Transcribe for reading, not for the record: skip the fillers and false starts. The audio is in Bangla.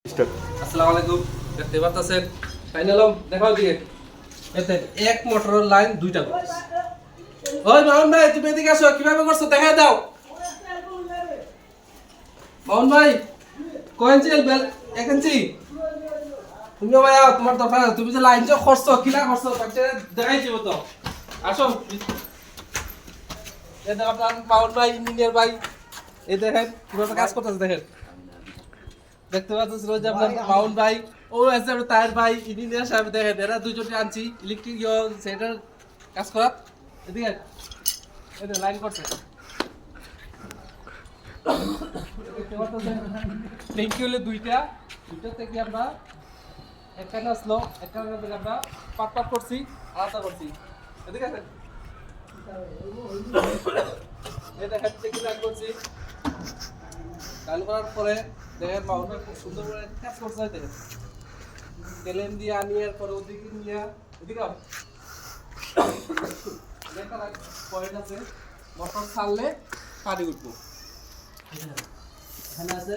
আসসালামু আলাইকুম। দেখতে পাচ্ছেন ফাইনালম দেখাও দিকে এতে এক মোটরের লাইন দুইটা করে। ওই মামুন ভাই তুমি এদিকে আসো, কিভাবে করছো দেখা দাও। মামুন ভাই কয় ইঞ্চি বেল? 1 ইঞ্চি। তুমি ভাই তোমার দরকার, তুমি যে লাইন যে করছো কিনা করছো তাতে দেখাই দিব তো। আসো এই দেখো আপনার মামুন ভাই ইঞ্জিনিয়ার ভাই, এই দেখেন কিভাবে কাজ করতেছে দেখেন। দেখতে পাচ্ছেন যে আপনার মাউন্ট ভাই ও আছে আপনার তায়ের ভাই ইঞ্জিনিয়ার সাহেব, দেখেন এরা দুজনকে আনছি ইলেকট্রিক সেটার কাজ করার। এদিকে এই লাইন করছে দেখতে পাচ্ছেন। ট্যাঙ্কি হলে দুইটা থেকে আমরা একখানে আসলো, একখানে থেকে আমরা পাট করছি, আলাদা করছি। এদিকে আছেন এই দেখেন ট্যাঙ্কি লাইন করছি। লাইন করার পরে দেখেন মাউন্ট খুব সুন্দর করে কাজ করছে। দেখেন কেলেন দিয়ে আনিয়ে পরে ওদিকে নিয়ে এদিকে পয়েন্ট আছে, মোটর ছাড়লে পানি উঠবো। এখানে আছে